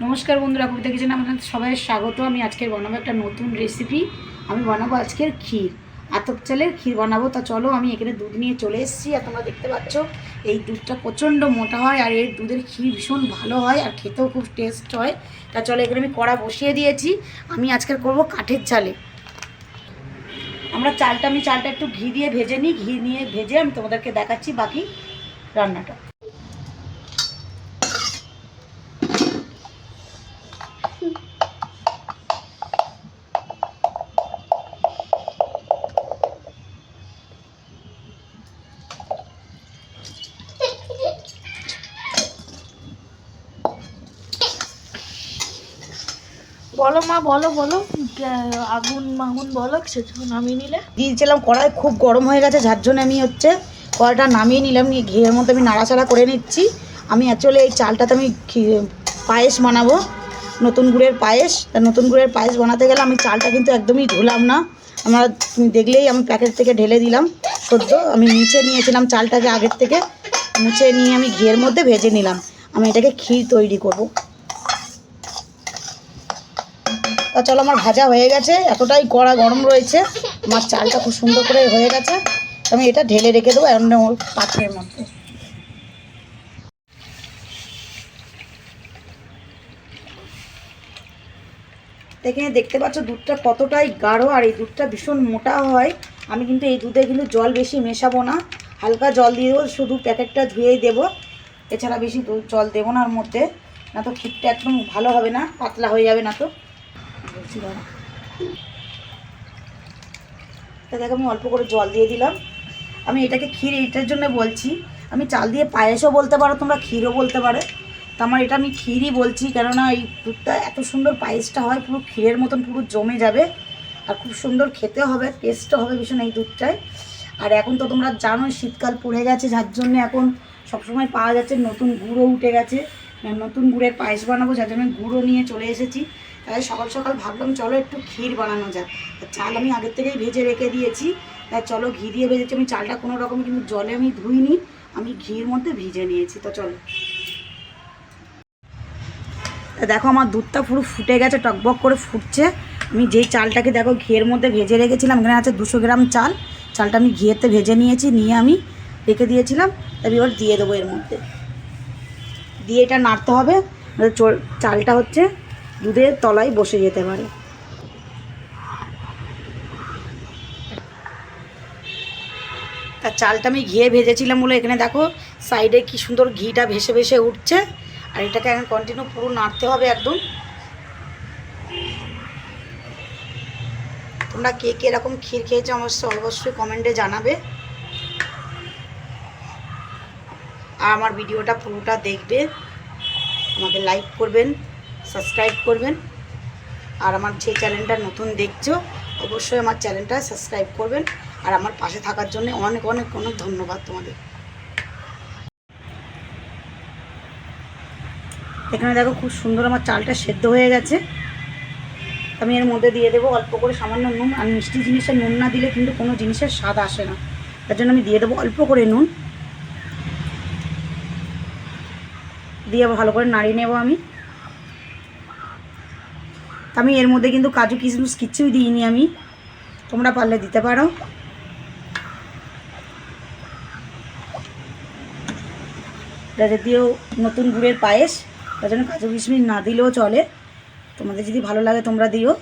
নমস্কার বন্ধুরা, কবিতা কিচেনে আপনাদের সবাই স্বাগত। আমি আজকে বানাবো একটা নতুন রেসিপি। আমি বানাবো আজকের ক্ষীর, আতপ চালের ক্ষীর বানাবো। তা চলো, আমি এখানে দুধ নিয়ে চলে এসেছি। আর তোমরা দেখতে পাচ্ছ এই দুধটা প্রচণ্ড মোটা হয়, আর এই দুধের ক্ষীর ভীষণ ভালো হয়, আর খেতেও খুব টেস্ট হয়। তা চলো, এখানে আমি কড়া বসিয়ে দিয়েছি। আমি আজকে করবো কাঠের চালে। আমি চালটা একটু ঘি দিয়ে ভেজে নিই। ঘি নিয়ে ভেজে আমি তোমাদেরকে দেখাচ্ছি বাকি রান্নাটা। বলো মা, বলো বলো। আগুন মাগুন বলো, সেটা নামিয়ে নিলে। দিয়েছিলাম কড়াই, খুব গরম হয়ে গেছে, যার জন্য আমি কড়াইটা নামিয়ে নিলাম। নিয়ে ঘিয়ের মধ্যে আমি নাড়াচাড়া করে নিচ্ছি। আমি অ্যাকচুয়ালি এই চালটাতে আমি পায়েস বানাবো, নতুন গুড়ের পায়েস। তা নতুন গুড়ের পায়েস বানাতে গেলে আমি চালটা কিন্তু একদমই ধুলাম না। তুমি দেখলেই আমি প্যাকেট থেকে ঢেলে দিলাম সদ্য। আমি মুছে নিয়েছিলাম চালটাকে, আগের থেকে মুছে নিয়ে আমি ঘিয়ের মধ্যে ভেজে নিলাম। আমি এটাকে ক্ষীর তৈরি করব। তা চলো, আমার ভাজা হয়ে গেছে, এতটাই কড়া গরম রয়েছে, আমার চালটা খুব সুন্দর করে হয়ে গেছে। আমি এটা ঢেলে রেখে দেবো অন্য পাত্রের মধ্যে। এখানে দেখতে পাচ্ছ দুধটা কতটাই গাঢ়, আর এই দুধটা ভীষণ মোটা হয়। আমি কিন্তু এই দুধে কিন্তু জল বেশি মেশাবো না, হালকা জল দিয়ে দেবো, শুধু প্যাকেটটা ধুয়েই দেবো। এছাড়া বেশি জল দেবো না ওর মধ্যে, না তো ক্ষীরটা একদম ভালো হবে না, পাতলা হয়ে যাবে না। তো বলছি দাঁড়া, তা দেখো আমি অল্প করে জল দিয়ে দিলাম। আমি এটাকে ক্ষীর এইটার জন্য বলছি, আমি চাল দিয়ে পায়েসও বলতে পারো তোমরা, ক্ষীরও বলতে পারো। তো আমার এটা আমি ক্ষীরই বলছি, কেননা এই দুধটা এত সুন্দর পায়েসটা হয়, পুরো ক্ষীরের মতন পুরো জমে যাবে, আর খুব সুন্দর খেতে হবে, টেস্টও হবে ভীষণ এই দুধটায়। আর এখন তো তোমরা জানো শীতকাল পড়ে গেছে, যার জন্য এখন সবসময় পাওয়া যাচ্ছে, নতুন গুঁড়ো উঠে গেছে, নতুন গুড়ের পায়েস বানাবো, যার জন্য গুঁড়ো নিয়ে চলে এসেছি। তাই সকাল সকাল ভাবলাম চলো একটু ক্ষীর বানানো যায়। চাল আমি আগের থেকেই ভেজে রেখে দিয়েছি, তাই চলো ঘি দিয়ে ভেজেছি। আমি চালটা কোনো রকম কিন্তু জলে আমি ধুইনি, আমি ঘির মধ্যে ভিজে নিয়েছি। তো চলো, দেখো আমার দুধটা পুরো ফুটে গেছে, টকবক করে ফুটছে। আমি যেই চালটাকে দেখো ঘিয়ের মধ্যে ভেজে রেখেছিলাম, এখানে আছে 200 গ্রাম চাল। চালটা আমি ঘিয়েতে ভেজে নিয়েছি, নিয়ে আমি রেখে দিয়েছিলাম। তাই এবার দিয়ে দেবো এর মধ্যে, দিয়ে এটা নাড়তে হবে, চালটা দুধের তলায় বসে যেতে পারে। তার চালটা আমি ঘিয়ে ভেজেছিলাম বলে এখানে দেখো সাইডে কি সুন্দর ঘিটা ভেসে ভেসে উঠছে। আর এটাকে এখন কন্টিনিউ পুরো নাড়তে হবে একদম। তোমরা কে কে এরকম ক্ষীর খেয়েছো অবশ্যই কমেন্টে জানাবে। আর আমার ভিডিওটা পুরোটা দেখবে, আমাকে লাইক করবেন, সাবস্ক্রাইব করবেন। আর আমার যে চ্যানেলটা নতুন দেখছো, অবশ্যই আমার চ্যানেলটা সাবস্ক্রাইব করবেন। আর আমার পাশে থাকার জন্য অনেক অনেক অনেক ধন্যবাদ তোমাদের। এখানে দেখো খুব সুন্দর আমার চালটা সেদ্ধ হয়ে গেছে। আমি এর মধ্যে দিয়ে দেবো অল্প করে সামান্য নুন। আর মিষ্টি জিনিসে নুন না দিলে কিন্তু কোনো জিনিসের স্বাদ আসে না, তার জন্য আমি দিয়ে দেবো অল্প করে নুন। দিয়ে ভালো করে নাড়িয়ে নেব আমি। আমি এর মধ্যে কিন্তু কাজু কিশমিশ কিচ্ছুই দিইনি আমি, তোমরা পারলে দিতে পারো। এটা যদিও নতুন গুড়ের পায়েস, তার জন্য কাজু কিশমিশ না দিলেও চলে, তোমাদের যদি ভালো লাগে তোমরা দিও।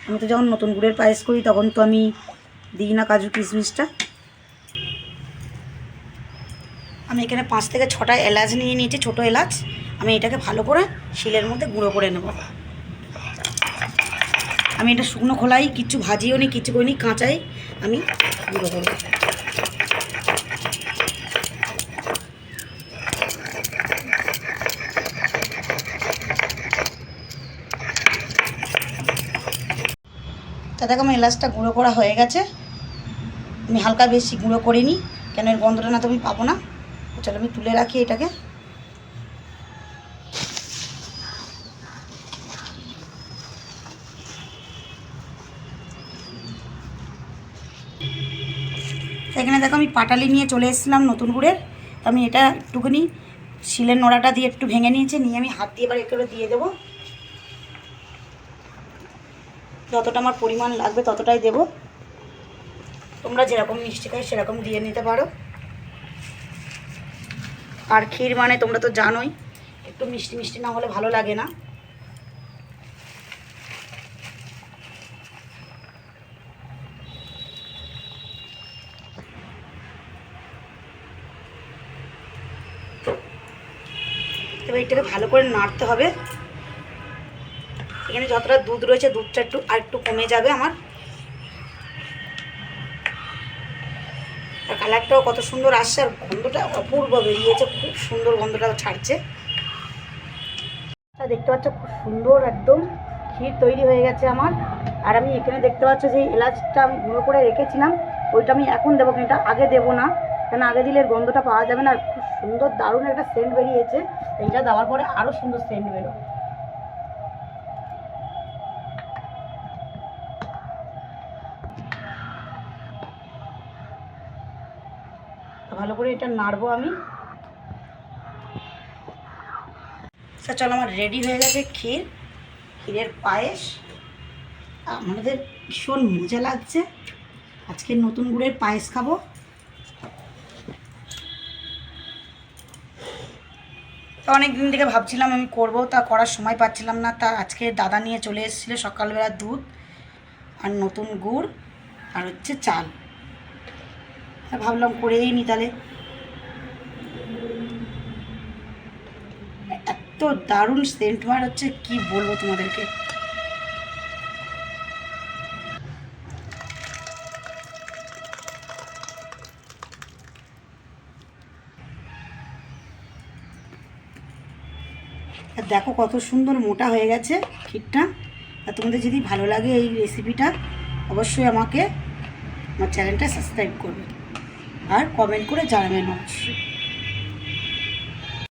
আমি তো যখন নতুন গুড়ের পায়েস করি তখন তো আমি দিই না কাজু কিশমিশটা। আমি এখানে 5 থেকে 6টা এলাচ নিয়ে নিয়েছি, ছোটো এলাচ। আমি এটাকে ভালো করে শিলের মধ্যে গুঁড়ো করে নেব। আমি এটা শুকনো খোলাই, কিচ্ছু ভাজিও নি, কিচ্ছু করিনি, কাঁচাই আমি গুঁড়ো করব। তা দেখো আমার এলাচটা গুঁড়ো করা হয়ে গেছে। আমি হালকা বেশি গুঁড়ো করিনি, কেন এর গন্ধটা না তো আমি পাবো না। চলো আমি তুলে রাখি এটাকে। এখানে দেখো আমি পাটালি নিয়ে চলে এসেছিলাম নতুন গুড়ের। আমি এটা একটুখানি শিলের নোড়াটা দিয়ে একটু ভেঙে নিয়েছি, নিয়ে আমি হাত দিয়ে এবার একটু দিয়ে দেবো। যতটা আমার পরিমাণ লাগবে ততটাই দেব। তোমরা যেরকম মিষ্টি খাই সেরকম দিয়ে নিতে পারো। আর ক্ষীর মানে তোমরা তো জানোই একটু মিষ্টি মিষ্টি না হলে ভালো লাগে না। এবার এটাকে ভালো করে নাড়তে হবে। এখানে যতটা দুধ রয়েছে দুধটা একটু কমে যাবে আমার। আর কালারটাও কত সুন্দর আসছে, আর গন্ধটা অপূর্ব বেরিয়েছে, খুব সুন্দর গন্ধটা ছাড়ছে। দেখতে পাচ্ছ খুব সুন্দর একদম ক্ষীর তৈরি হয়ে গেছে আমার। আর আমি এখানে দেখতে পাচ্ছ যে এলাচটা আমি গুঁড়ো করে রেখেছিলাম, ওইটা আমি এখন দেবো, কিন্তু এটা আগে দেবো না, কেন আগে দিলে গন্ধটা পাওয়া যাবে না। খুব সুন্দর দারুণ একটা সেন্ট বেরিয়েছে, এইটা দেওয়ার পরে আরও সুন্দর সেন্ট বেরো। ভালো করে এটা নাড়বো আমি। আচ্ছা চলো, আমার রেডি হয়ে গেছে ক্ষীরের পায়েস। আমাদের ভীষণ মজা লাগছে, আজকে নতুন গুড়ের পায়েস খাবো। তো অনেক দিন থেকে ভাবছিলাম আমি করবো, তা করার সময় পাচ্ছিলাম না। তা আজকে দাদা নিয়ে চলে এসেছিলো সকালবেলা দুধ আর নতুন গুড় আর হচ্ছে চাল। তা ভাবলাম করেই নি তাহলে। এত দারুণ সেন্ট মার হচ্ছে, কি বলবো তোমাদেরকে। আর দেখো কত সুন্দর মোটা হয়ে গেছে ক্ষীরটা। আর তোমাদের যদি ভালো লাগে এই রেসিপিটা, অবশ্যই আমাকে আমার চ্যানেলটা সাবস্ক্রাইব করবে আর কমেন্ট করে জানাবেন অবশ্যই।